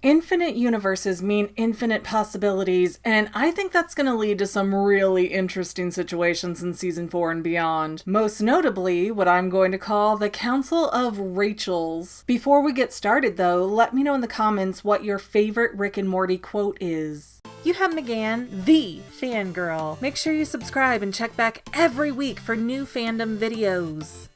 Infinite universes mean infinite possibilities, and I think that's going to lead to some really interesting situations in season 4 and beyond. Most notably, what I'm going to call the Council of Rachaels. Before we get started though, let me know in the comments what your favorite Rick and Morty quote is. You have McGann, the Fangirl. Make sure you subscribe and check back every week for new fandom videos.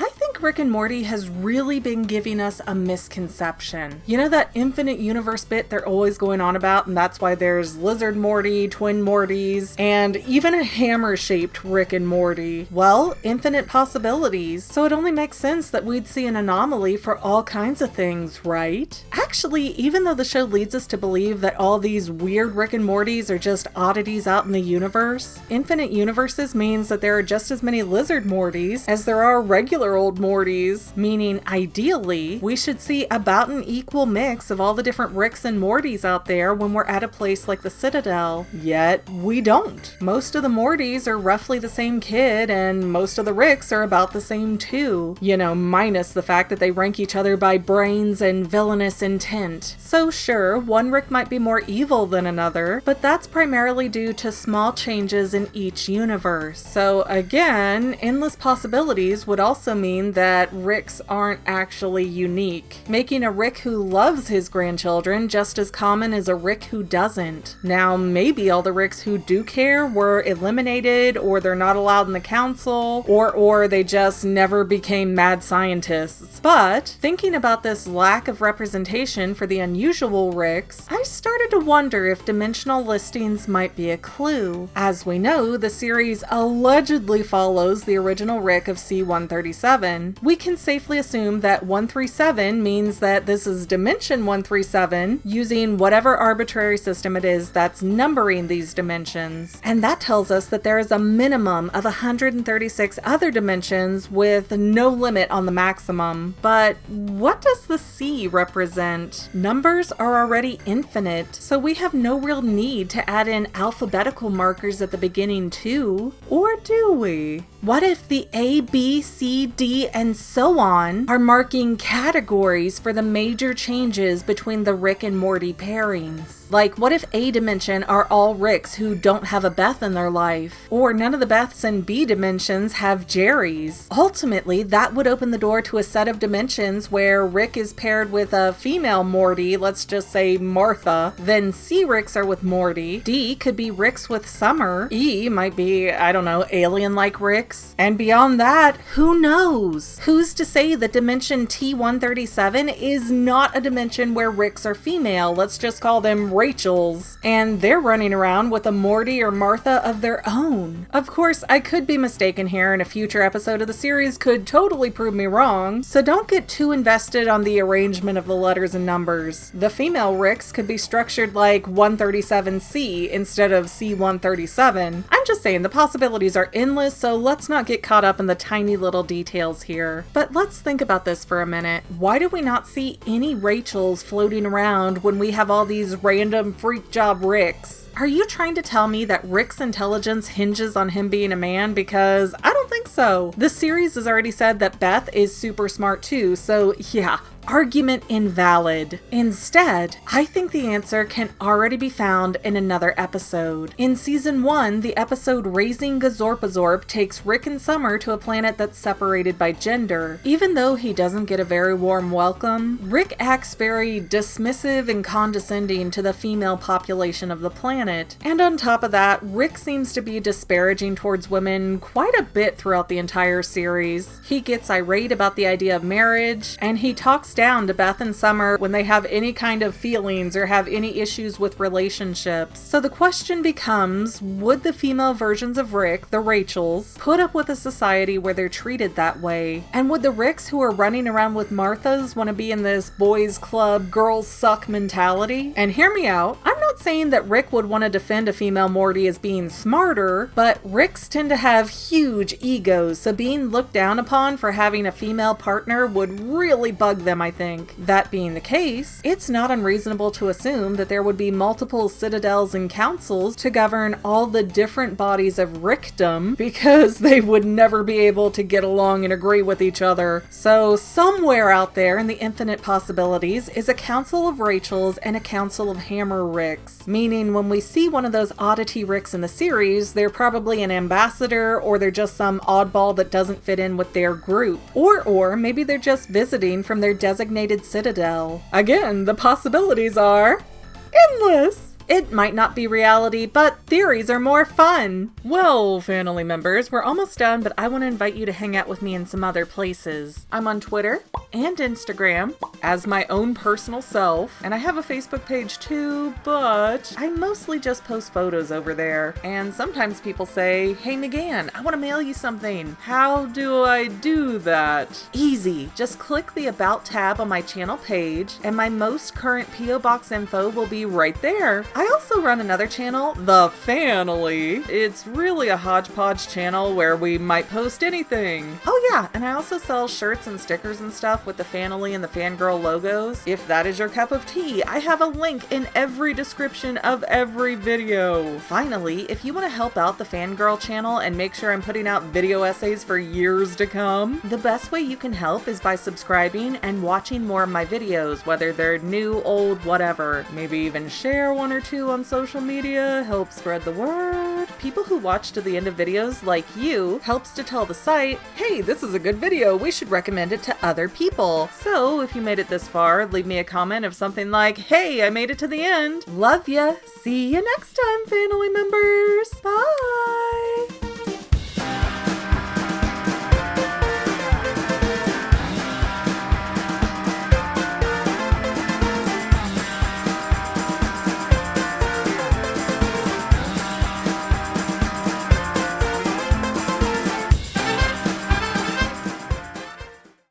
I think Rick and Morty has really been giving us a misconception. You know that infinite universe bit they're always going on about, and that's why there's Lizard Morty, Twin Mortys, and even a hammer-shaped Rick and Morty. Well, infinite possibilities, so it only makes sense that we'd see an anomaly for all kinds of things, right? Actually, even though the show leads us to believe that all these weird Rick and Mortys are just oddities out in the universe, infinite universes means that there are just as many Lizard Mortys as there are regular old Mortys, meaning ideally we should see about an equal mix of all the different Ricks and Mortys out there when we're at a place like the Citadel. Yet we don't. Most of the Mortys are roughly the same kid, and most of the Ricks are about the same too. You know, minus the fact that they rank each other by brains and villainous intent. So sure, one Rick might be more evil than another, but that's primarily due to small changes in each universe. So again, endless possibilities would also mean that Ricks aren't actually unique, making a Rick who loves his grandchildren just as common as a Rick who doesn't. Now, maybe all the Ricks who do care were eliminated, or they're not allowed in the council, or they just never became mad scientists. But thinking about this lack of representation for the unusual Ricks, I started to wonder if dimensional listings might be a clue. As we know, the series allegedly follows the original Rick of C-137. We can safely assume that 137 means that this is Dimension 137 using whatever arbitrary system it is that's numbering these dimensions. And that tells us that there is a minimum of 136 other dimensions with no limit on the maximum. But what does the C represent? Numbers are already infinite, so we have no real need to add in alphabetical markers at the beginning too. Or do we? What if the A, B, C, D, and so on are marking categories for the major changes between the Rick and Morty pairings? Like, what if A dimension are all Ricks who don't have a Beth in their life? Or none of the Beths in B dimensions have Jerrys? Ultimately, that would open the door to a set of dimensions where Rick is paired with a female Morty, let's just say Martha, then C Ricks are with Morty, D could be Ricks with Summer, E might be, I don't know, alien-like Ricks, and beyond that, who knows? Who's to say that dimension T-137 is not a dimension where Ricks are female? Let's just call them Rachaels, and they're running around with a Morty or Martha of their own. Of course, I could be mistaken here, and a future episode of the series could totally prove me wrong, so don't get too invested on the arrangement of the letters and numbers. The female Ricks could be structured like 137C instead of C-137. I'm just saying the possibilities are endless, so let's not get caught up in the tiny little details here. But let's think about this for a minute. Why do we not see any Rachaels floating around when we have all these random freak job Ricks? Are you trying to tell me that Rick's intelligence hinges on him being a man? Because I don't think so. The series has already said that Beth is super smart too, so yeah. Argument invalid. Instead, I think the answer can already be found in another episode. In season 1, the episode Raising Gazorpazorp takes Rick and Summer to a planet that's separated by gender. Even though he doesn't get a very warm welcome, Rick acts very dismissive and condescending to the female population of the planet. And on top of that, Rick seems to be disparaging towards women quite a bit throughout the entire series. He gets irate about the idea of marriage, and he talks down to Beth and Summer when they have any kind of feelings or have any issues with relationships. So the question becomes, would the female versions of Rick, the Rachaels, put up with a society where they're treated that way? And would the Ricks who are running around with Marthas want to be in this boys club, girls suck mentality? And hear me out, I'm not not saying that Rick would want to defend a female Morty as being smarter, but Ricks tend to have huge egos, so being looked down upon for having a female partner would really bug them, I think. That being the case, it's not unreasonable to assume that there would be multiple citadels and councils to govern all the different bodies of Rickdom, because they would never be able to get along and agree with each other. So somewhere out there in the infinite possibilities is a council of Rachaels and a council of Hammer Ricks, meaning when we see one of those oddity Ricks in the series, they're probably an ambassador, or they're just some oddball that doesn't fit in with their group. Or maybe they're just visiting from their designated citadel. Again, the possibilities are endless. It might not be reality, but theories are more fun. Well, family members, we're almost done, but I want to invite you to hang out with me in some other places. I'm on Twitter and Instagram as my own personal self, and I have a Facebook page too, but I mostly just post photos over there. And sometimes people say, "Hey McGann, I want to mail you something. How do I do that?" Easy. Just click the About tab on my channel page, and my most current P.O. Box info will be right there. I also run another channel, The Family. It's really a hodgepodge channel where we might post anything. Oh yeah, and I also sell shirts and stickers and stuff with the Family and the Fangirl logos. If that is your cup of tea, I have a link in every description of every video. Finally, if you want to help out the Fangirl channel and make sure I'm putting out video essays for years to come, the best way you can help is by subscribing and watching more of my videos, whether they're new, old, whatever. Maybe even share one or two on social media, help spread the word. People who watch to the end of videos like you helps to tell the site, hey, this is a good video, we should recommend it to other people. So if you made it this far, leave me a comment of something like, hey, I made it to the end. Love ya. See you next time, family members. Bye.